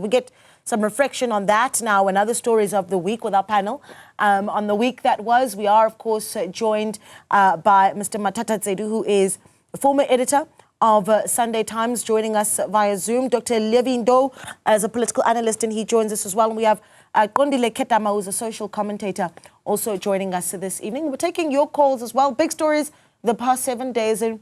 We get some reflection on that now and other stories of the week with our panel. On the week that was, we are, of course, joined by Mr. Matata Tsedu, who is a former editor of Sunday Times, joining us via Zoom. Dr. Levindo, as a political analyst, and he joins us as well. And we have Kondile Ketama, who's a social commentator, also joining us this evening. We're taking your calls as well. Big stories the past 7 days and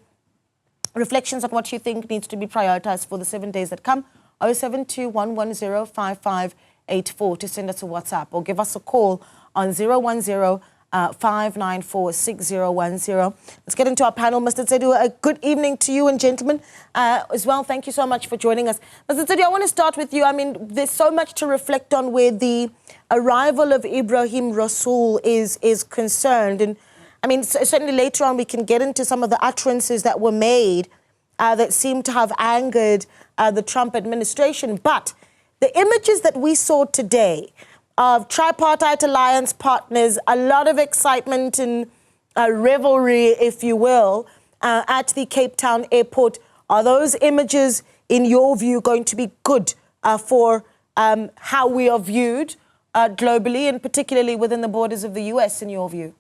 reflections on what you think needs to be prioritized for the 7 days that come. 072-110-5584 to send us a WhatsApp or give us a call on 010-594-6010. Let's get into our panel. Mr. Tsedu, a good evening to you and gentlemen as well. Thank you so much for joining us. Mr. Tsedu, I want to start with you. I mean, there's so much to reflect on where the arrival of Ebrahim Rasool is concerned. And I mean, certainly later on we can get into some of the utterances that were made that seem to have angered the Trump administration. But the images that we saw today of tripartite alliance partners, a lot of excitement and revelry, if you will, at the Cape Town airport, are those images, in your view, going to be good for how we are viewed globally and particularly within the borders of the US, in your view?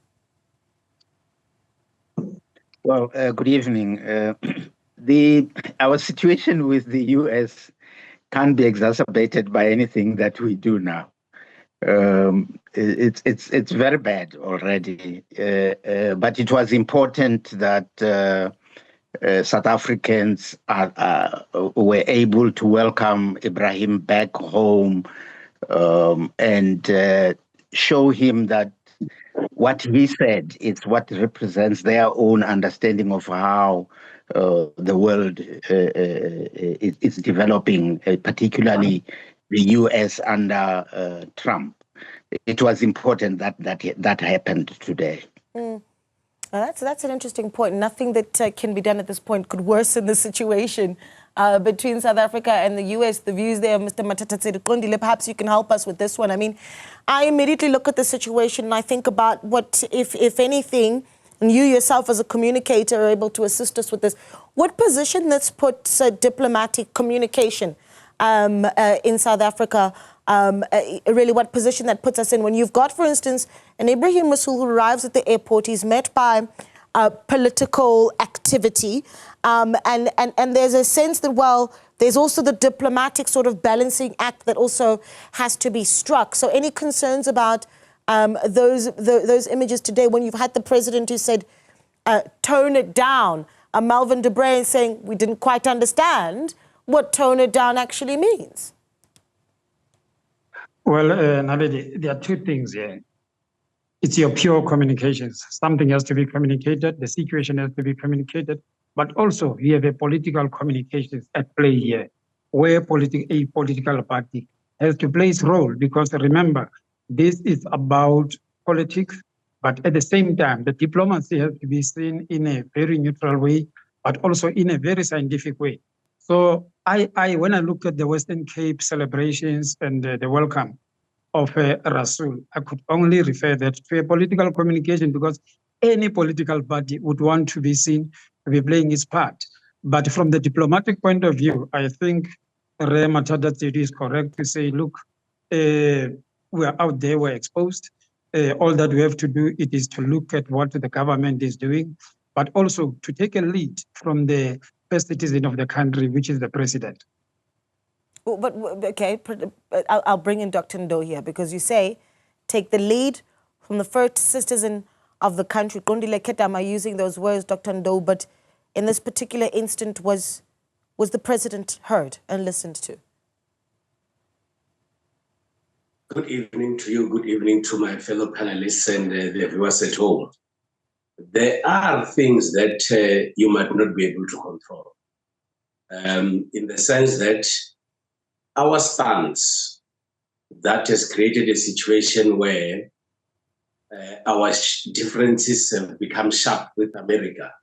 Well, good evening. Our situation with the US can't be exacerbated by anything that we do now. It's very bad already, but it was important that South Africans were able to welcome Ebrahim back home and show him that what he said is what represents their own understanding of how the world is developing, particularly the US under Trump. It was important that happened today. Well, that's an interesting point. Nothing that can be done at this point could worsen the situation between South Africa and the US. The views there, Mr. Matata Tsedu, perhaps you can help us with this one. I mean, I immediately look at the situation and I think about what, if anything, and you yourself as a communicator are able to assist us with this, what position this puts diplomatic communication in South Africa, really what position that puts us in when you've got, for instance, an Ebrahim Rasool who arrives at the airport, he's met by political activity, and there's a sense that, well, there's also the diplomatic sort of balancing act that also has to be struck. So any concerns about those images today when you've had the president who said, tone it down, Melvin Debré saying we didn't quite understand what tone it down actually means? Well, Naledi, there are two things here. It's your pure communications. Something has to be communicated, the situation has to be communicated, but also you have a political communications at play here, where a political party has to play its role, because remember, this is about politics, but at the same time, the diplomacy has to be seen in a very neutral way, but also in a very scientific way. So when I look at the Western Cape celebrations and the welcome of Rasul, I could only refer that to a political communication, because any political party would want to be seen to be playing its part. But from the diplomatic point of view, I think Matata Tsedu is correct to say, look, we're out there, we're exposed. All that we have to do it is to look at what the government is doing, but also to take a lead from the first citizen of the country, which is the president. But okay, I'll bring in Dr. Ndo here, because you say take the lead from the first citizen of the country. Kondile Ketama using those words, Dr. Ndo, but in this particular instant, was the president heard and listened to? Good evening to you. Good evening to my fellow panelists and the viewers at home. There are things that you might not be able to control, in the sense that our stance that has created a situation where our differences have become sharp with America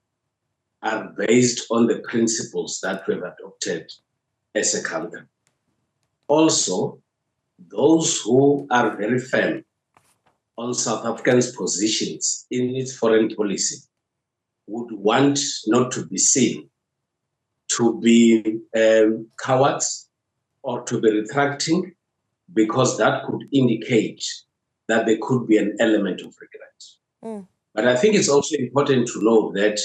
are based on the principles that we've adopted as a country. Also, those who are very firm on South Africa's positions in its foreign policy would want not to be seen to be cowards or to be retracting, because that could indicate that there could be an element of regret. But I think it's also important to know that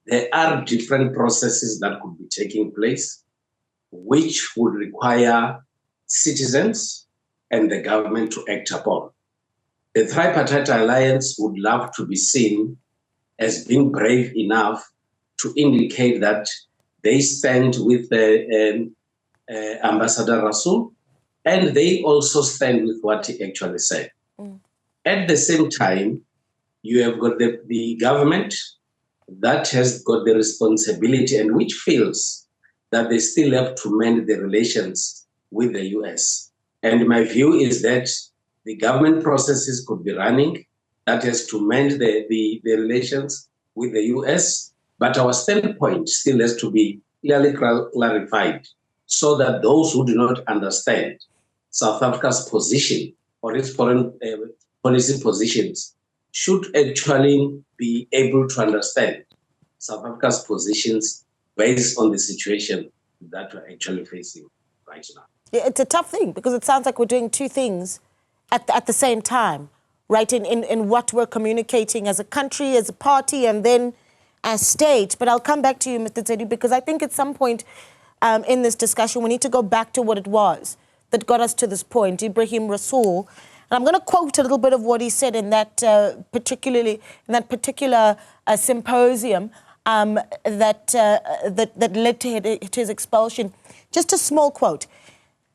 there are different processes that could be taking place, which would require citizens and the government to act upon. The tripartite alliance would love to be seen as being brave enough to indicate that they stand with Ambassador Rasul, and they also stand with what he actually said. At the same time, you have got the government that has got the responsibility and which feels that they still have to mend the relations with the US. And my view is that the government processes could be running, that has to mend the relations with the US, but our standpoint still has to be clearly clarified so that those who do not understand South Africa's position or its foreign policy positions should actually be able to understand South Africa's positions based on the situation that we're actually facing right now. Yeah, it's a tough thing because it sounds like we're doing two things at the same time, right? In what we're communicating as a country, as a party, and then as state. But I'll come back to you, Mr. Tsedu, because I think at some point in this discussion, we need to go back to what it was that got us to this point, Ebrahim Rasool. And I'm going to quote a little bit of what he said in that particular symposium that led to his expulsion. Just a small quote.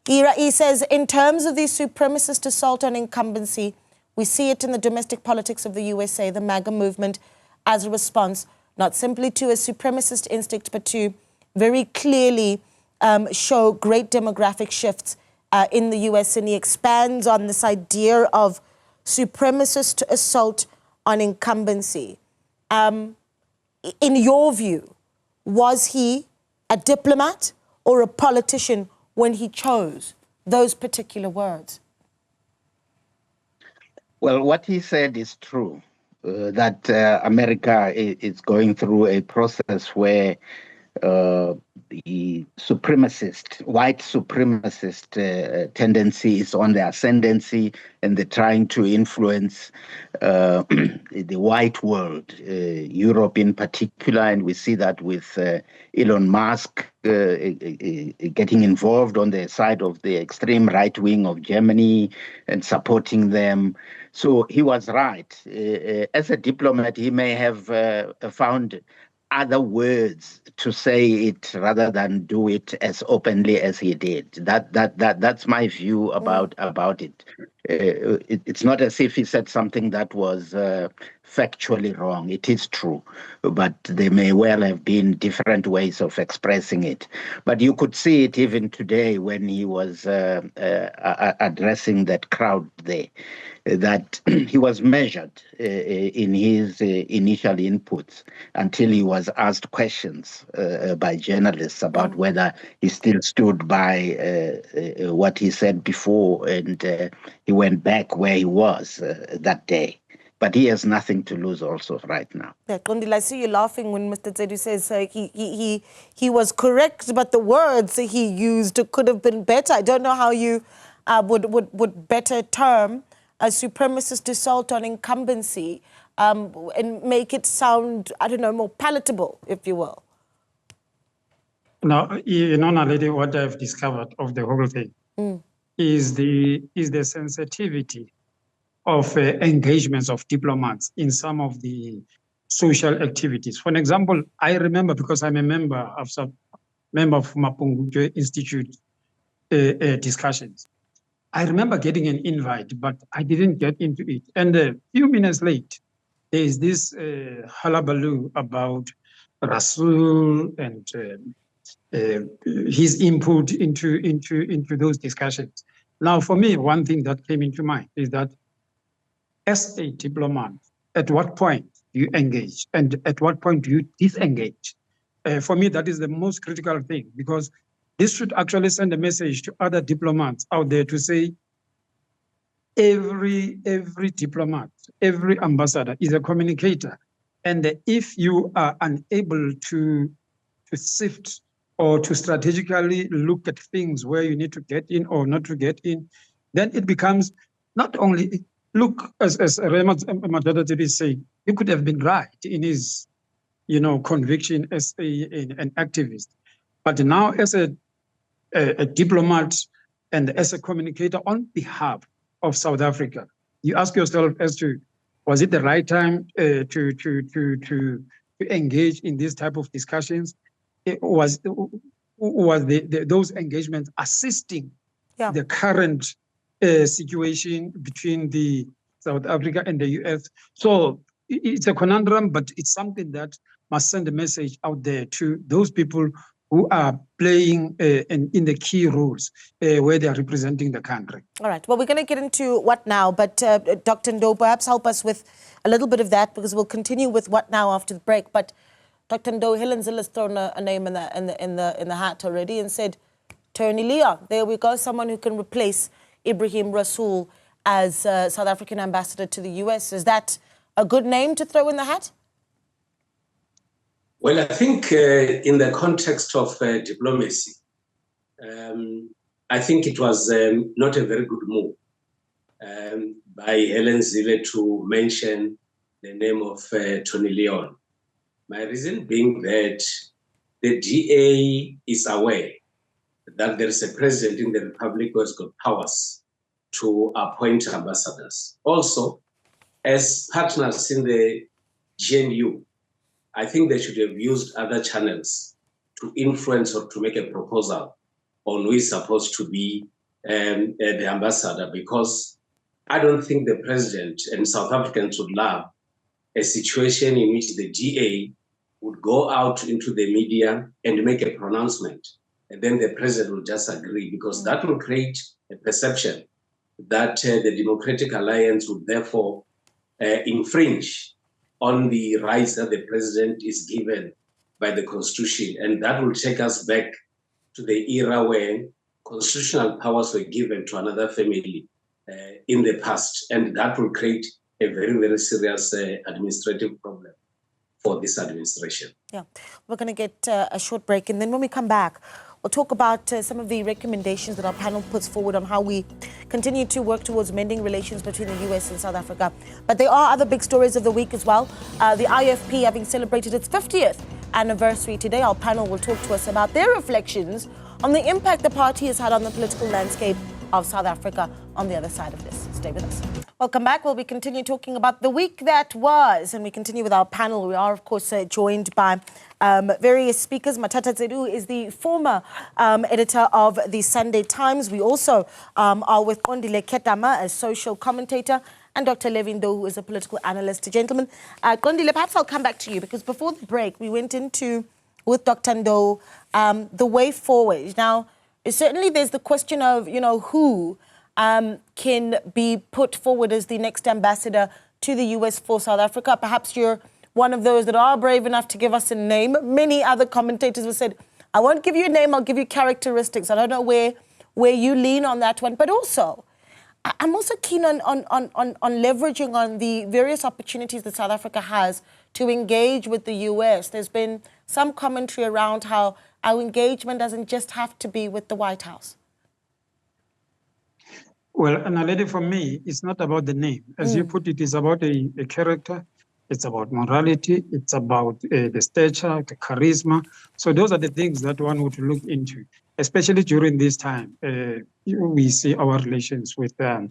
He says, in terms of the supremacist assault on incumbency, we see it in the domestic politics of the USA, the MAGA movement, as a response, not simply to a supremacist instinct, but to very clearly show great demographic shifts in the US. And he expands on this idea of supremacist assault on incumbency. In your view, was he a diplomat or a politician when he chose those particular words? Well, what he said is true, that America is going through a process where the white supremacist tendency is on the ascendancy, and they're trying to influence the white world, Europe in particular, and we see that with Elon Musk getting involved on the side of the extreme right wing of Germany and supporting them. So he was right. As a diplomat, he may have found other words to say it rather than do it as openly as he did. That's my view about it. It's not as if he said something that was factually wrong. It is true, but there may well have been different ways of expressing it. But you could see it even today when he was addressing that crowd there, that he was measured in his initial inputs until he was asked questions by journalists about whether he still stood by what he said before, and he went back where he was that day. But he has nothing to lose also right now. Yeah, Kondila, I see you laughing when Mr. Tsedu says he was correct, but the words he used could have been better. I don't know how you would better term a supremacist assault on incumbency and make it sound, I don't know, more palatable, if you will. Now, you know, Naledi, what I've discovered of the whole thing is the sensitivity of engagements of diplomats in some of the social activities. For example, I remember, because I'm a member of Mapungu Institute discussions, I remember getting an invite, but I didn't get into it. And a few minutes late, there is this hullabaloo about Rasul and his input into those discussions. Now, for me, one thing that came into mind is that as a diplomat, at what point do you engage and at what point do you disengage? For me, that is the most critical thing, because this should actually send a message to other diplomats out there to say, every diplomat, every ambassador is a communicator. And if you are unable to sift or to strategically look at things where you need to get in or not to get in, then it becomes not only, look, as Raymond Madadati is saying, he could have been right in his, conviction as an activist. But now as a diplomat and as a communicator on behalf of South Africa, you ask yourself as to, was it the right time to engage in this type of discussions? Was those engagements assisting the current situation between the South Africa and the US? So it's a conundrum, but it's something that must send a message out there to those people who are playing in the key roles where they are representing the country. All right. Well, we're going to get into what now, but Dr. Ndo, perhaps help us with a little bit of that, because we'll continue with what now after the break. But Dr. Ndo, Helen Zilla's thrown a name in the hat already and said, Tony Leon. There we go, someone who can replace Ebrahim Rasool as South African ambassador to the US. Is that a good name to throw in the hat? Well, I think in the context of diplomacy, I think it was not a very good move by Helen Zille to mention the name of Tony Leon. My reason being that the DA is aware that there is a president in the Republic who has got powers to appoint ambassadors. Also, as partners in the GNU, I think they should have used other channels to influence or to make a proposal on who is supposed to be the ambassador, because I don't think the president and South Africans would love a situation in which the DA would go out into the media and make a pronouncement, and then the president will just agree, because that will create a perception that the Democratic Alliance would therefore infringe on the rights that the president is given by the Constitution. And that will take us back to the era when constitutional powers were given to another family in the past. And that will create a very, very serious administrative problem for this administration. Yeah, we're going to get a short break. And then when we come back, we'll talk about some of the recommendations that our panel puts forward on how we continue to work towards mending relations between the US and South Africa. But there are other big stories of the week as well. The IFP having celebrated its 50th anniversary today. Our panel will talk to us about their reflections on the impact the party has had on the political landscape of South Africa on the other side of this. Stay with us. Welcome back. We'll be continue talking about the week that was, and we continue with our panel. We are, of course, joined by various speakers. Matata Tsedu is the former editor of the Sunday Times. We also are with Kondile Ketama, a social commentator, and Dr. Levi Ndo, who is a political analyst. Gentlemen, Kondile, perhaps I'll come back to you, because before the break, we went into, with Dr. Ndo, the way forward. Now, certainly there's the question of, who can be put forward as the next ambassador to the US for South Africa. Perhaps you're one of those that are brave enough to give us a name. Many other commentators have said, I won't give you a name, I'll give you characteristics. I don't know where you lean on that one. But also, I'm also keen on leveraging on the various opportunities that South Africa has to engage with the US. There's been some commentary around how our engagement doesn't just have to be with the White House. Well, Naledi, for me, it's not about the name. As you put it, it's about a character. It's about morality. It's about the stature, the charisma. So those are the things that one would look into, especially during this time. We see our relations with the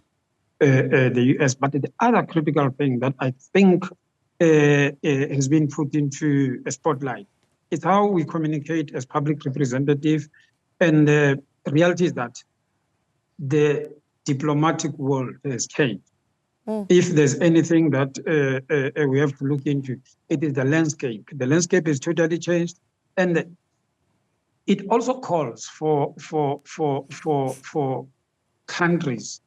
US. But the other critical thing that I think has been put into a spotlight is how we communicate as public representatives. And the reality is that the diplomatic world has changed. If there's anything that we have to look into, it is the landscape. The landscape is totally changed, and it also calls for countries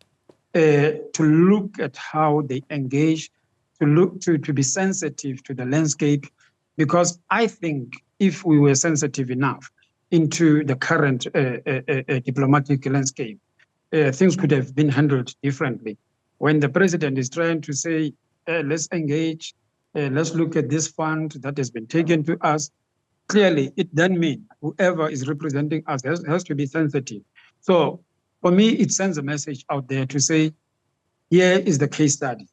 to look at how they engage, to be sensitive to the landscape, because I think if we were sensitive enough into the current diplomatic landscape, things could have been handled differently. When the president is trying to say, let's engage, let's look at this fund that has been taken to us, clearly it then means whoever is representing us has to be sensitive. So for me, it sends a message out there to say, here is the case study.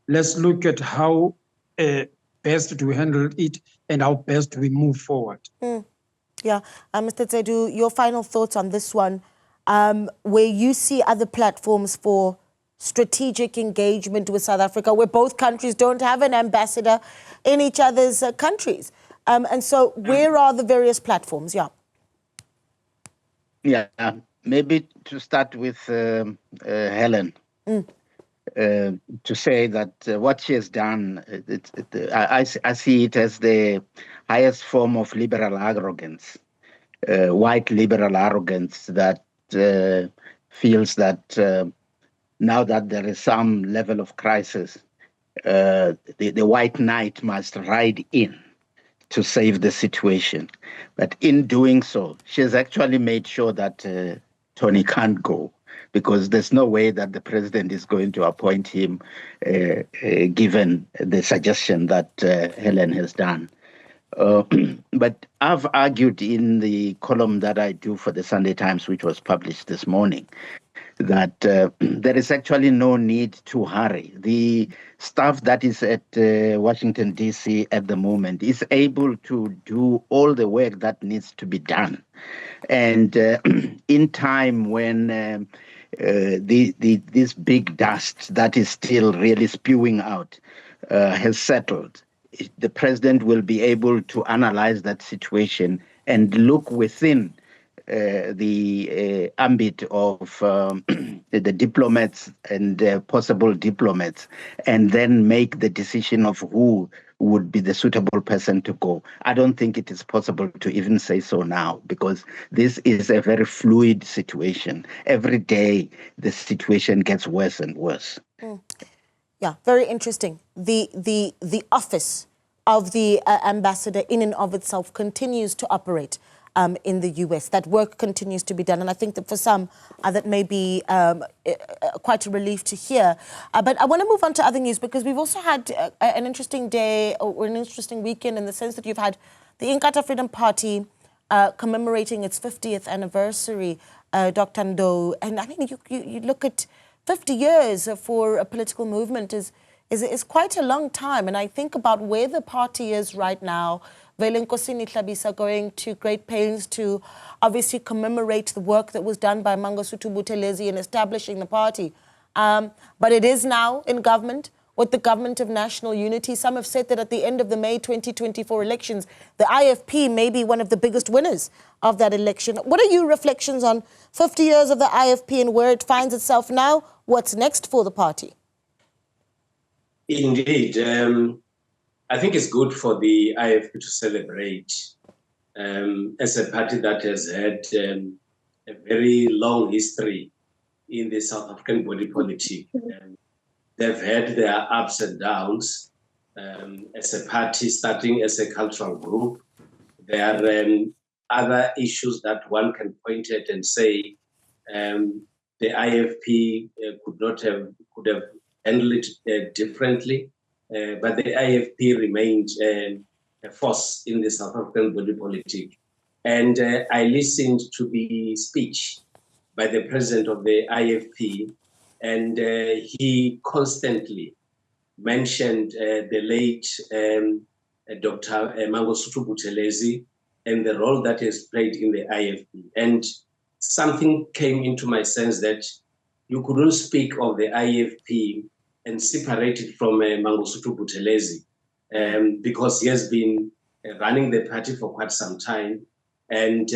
Let's look at how best to handle it and how best we move forward. Yeah, Mr. Tsedu, your final thoughts on this one, where you see other platforms for strategic engagement with South Africa, where both countries don't have an ambassador in each other's countries. And so where are the various platforms? Yeah. Yeah, maybe to start with Helen. To say that what she has done, I see it as the highest form of liberal arrogance, white liberal arrogance that feels that now that there is some level of crisis, the white knight must ride in to save the situation. But in doing so, she has actually made sure that Tony can't go, because there's no way that the president is going to appoint him, given the suggestion that Helen has done. But I've argued in the column that I do for the Sunday Times, which was published this morning, that there is actually no need to hurry. The staff that is at Washington, D.C. at the moment is able to do all the work that needs to be done. And in time when this big dust that is still really spewing out has settled, the president will be able to analyze that situation and look within the ambit of the diplomats and possible diplomats, and then make the decision of who would be the suitable person to go. I don't think it is possible to even say so now, because this is a very fluid situation. Every day, the situation gets worse and worse. Yeah, very interesting. The office of the ambassador in and of itself continues to operate in the US. That work continues to be done. And I think that for some, that may be quite a relief to hear. But I want to move on to other news, because we've also had an interesting day or an interesting weekend, in the sense that you've had the Inkatha Freedom Party commemorating its 50th anniversary, Dr. Ndo. And I mean, you look at 50 years for a political movement is quite a long time. And I think about where the party is right now. Velenkosini Tlhabisa going to great pains to obviously commemorate the work that was done by Mangosuthu Buthelezi in establishing the party. But it is now in government, with the government of national unity. Some have said that at the end of the May 2024 elections, the IFP may be one of the biggest winners of that election. What are your reflections on 50 years of the IFP and where it finds itself now? What's next for the party? Indeed. I think it's good for the IFP to celebrate as a party that has had a very long history in the South African body politic. They've had their ups and downs as a party, starting as a cultural group. There are other issues that one can point at and say the IFP could have handled it differently. But the IFP remained a force in the South African body politic. And I listened to the speech by the president of the IFP, and he constantly mentioned the late Dr. Mangosuthu Buthelezi and the role that he has played in the IFP. And something came into my sense that you couldn't speak of the IFP and separate it from Mangosuthu Buthelezi, because he has been running the party for quite some time. And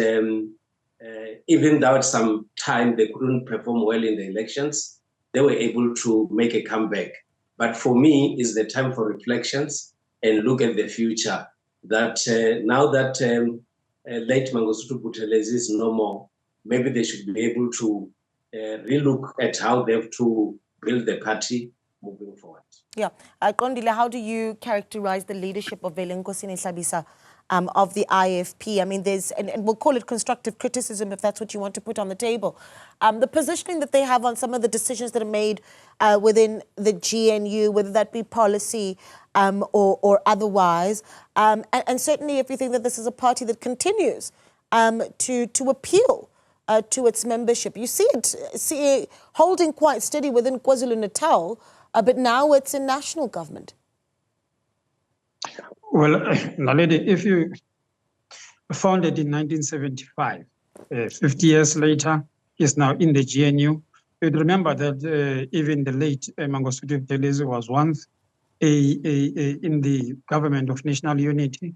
even though at some time they couldn't perform well in the elections, they were able to make a comeback. But for me, it's the time for reflections and look at the future. That now that late Mangosuthu Buthelezi is no more, maybe they should be able to relook at how they have to build the party moving forward. Yeah. Kondile, how do you characterize the leadership of Velenkosini Tlhabisa of the IFP. I mean, there's, and we'll call it constructive criticism if that's what you want to put on the table. The positioning that they have on some of the decisions that are made within the GNU, whether that be policy or otherwise. And certainly if you think that this is a party that continues to appeal to its membership. You see it holding quite steady within KwaZulu-Natal, but now it's in national government. Well, Naledi, if you founded in 1975, 50 years later, is now in the GNU. You'd remember that even the late Mangosuthu Buthelezi was once in the government of national unity.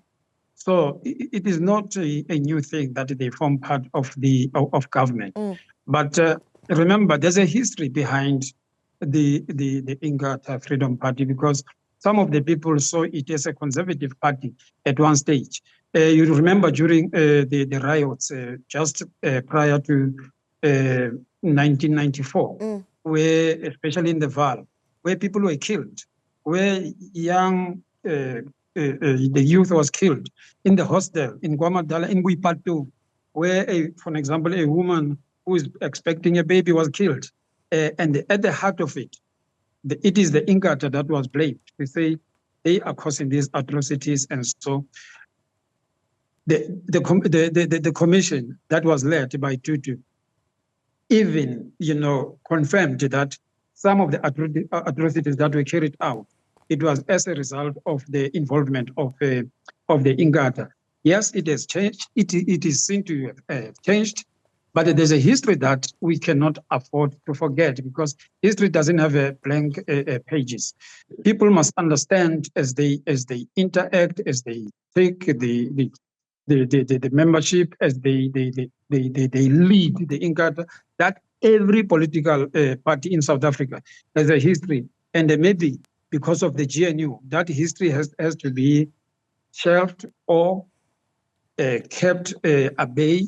So it is not a new thing that they form part of the government. But remember, there's a history behind the Ingata Freedom Party, because some of the people saw it as a conservative party at one stage. You remember during the riots just prior to 1994, where, especially in the Val, where people were killed, where young, the youth was killed in the hostel in Guamadala, in Guipatu, where, for example, a woman who is expecting a baby was killed. And at the heart of it, it is the Ingata that was blamed. We say they are causing these atrocities, and so the commission that was led by Tutu even, confirmed that some of the atrocities that were carried out, it was as a result of the involvement of the Ingata. Yes, it has changed. It is seen to have changed, but there's a history that we cannot afford to forget, because history doesn't have blank pages. People must understand as they interact, as they take the membership, as they lead the Ingata, that every political party in South Africa has a history, and maybe because of the GNU, that history has to be shelved or kept at bay.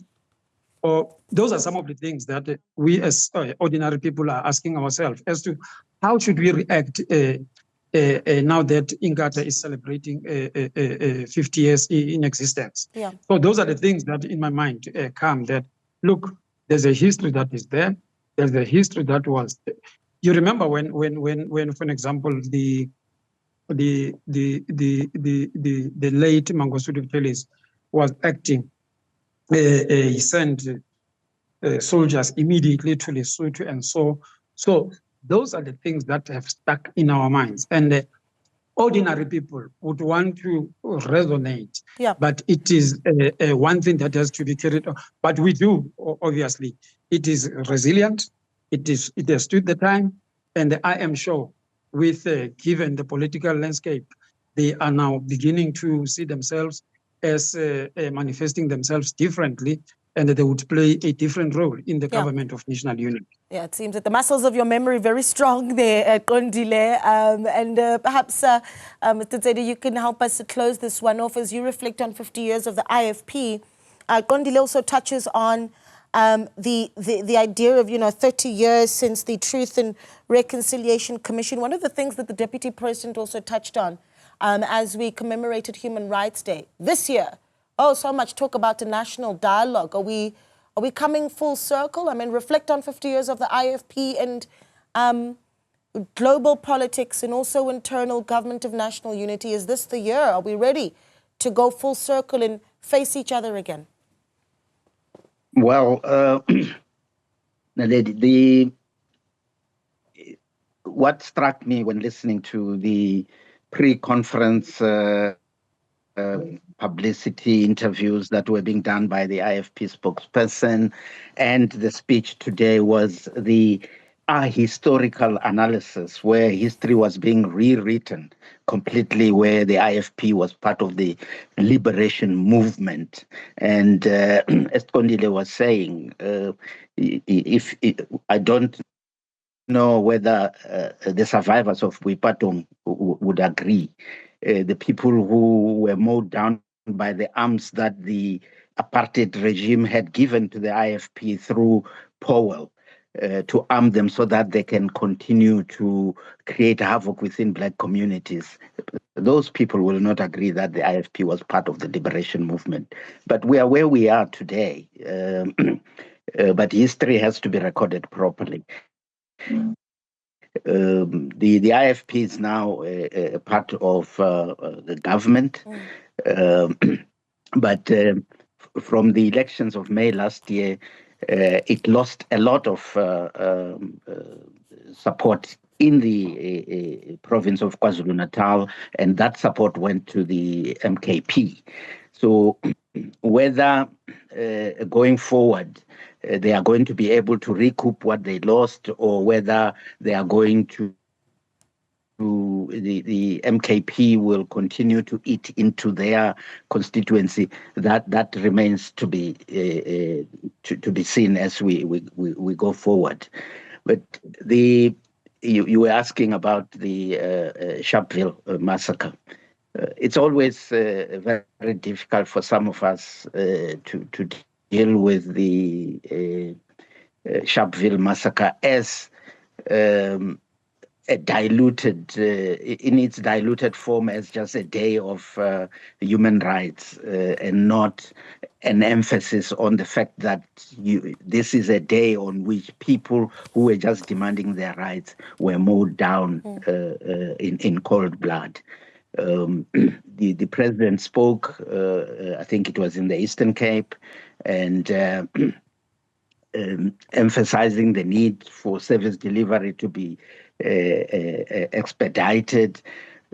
Or those are some of the things that we as ordinary people are asking ourselves as to how should we react now that Ingata is celebrating 50 years in existence. Yeah. So those are the things that in my mind come, that, look, there's a history that is there. There's a history that was there. You remember when for example, the late Mangosuthu Buthelezi was acting, he sent soldiers immediately to Lesotho, and so those are the things that have stuck in our minds, and ordinary people would want to resonate. Yeah. But it is one thing that has to be carried on. But we do, obviously. It is resilient. It has stood the time, and I am sure, with given the political landscape, they are now beginning to see themselves as manifesting themselves differently, and they would play a different role in the government of national unity. Yeah, it seems that the muscles of your memory very strong there, Kondile. And perhaps, Mr. Tsedi, you can help us to close this one off as you reflect on 50 years of the IFP. Kondile also touches on the idea of, 30 years since the Truth and Reconciliation Commission. One of the things that the Deputy President also touched on as we commemorated Human Rights Day this year. Oh, so much talk about the national dialogue. Are we coming full circle? I mean, reflect on 50 years of the IFP and global politics and also internal government of national unity. Is this the year? Are we ready to go full circle and face each other again? Well, what struck me when listening to the pre-conference publicity interviews that were being done by the IFP spokesperson and the speech today was the historical analysis, where history was being rewritten completely, where the IFP was part of the liberation movement. And as Kondile was saying, I don't know whether the survivors of Guipatong would agree. The people who were mowed down by the arms that the apartheid regime had given to the IFP through Powell, to arm them so that they can continue to create havoc within black communities. Those people will not agree that the IFP was part of the liberation movement. But we are where we are today. But history has to be recorded properly. The IFP is now a part of the government. But from the elections of May last year, it lost a lot of support in the province of KwaZulu-Natal, and that support went to the MKP. So whether going forward they are going to be able to recoup what they lost, or whether they are going to the MKP will continue to eat into their constituency, that remains to be seen as we go forward. But you were asking about the Sharpeville massacre. It's always very difficult for some of us to deal with the Sharpeville massacre as a diluted, in its diluted form, as just a day of human rights, and not an emphasis on the fact that this is a day on which people who were just demanding their rights were mowed down in cold blood. The president spoke, I think it was in the Eastern Cape, and emphasizing the need for service delivery to be expedited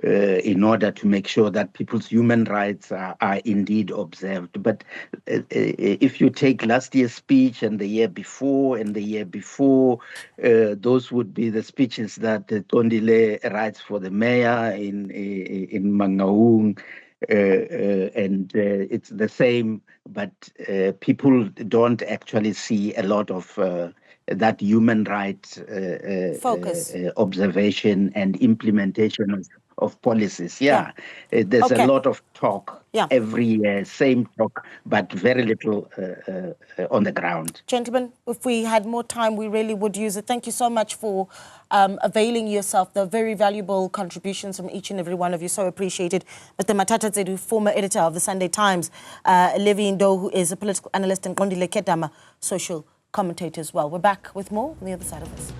in order to make sure that people's human rights are indeed observed. But if you take last year's speech and the year before and the year before, those would be the speeches that Tondile writes for the mayor in Mangaung. And it's the same, but people don't actually see a lot of that human rights focus, observation and implementation of policies. There's a lot of talk every year, same talk, but very little on the ground. Gentlemen, if we had more time, we really would use it. Thank you so much for availing yourself, the very valuable contributions from each and every one of you. So appreciated. Mr. Matatatsedu, former editor of the Sunday Times, Levi Ndo, who is a political analyst, and Kondile Ketama, social commentator as well. We're back with more on the other side of this.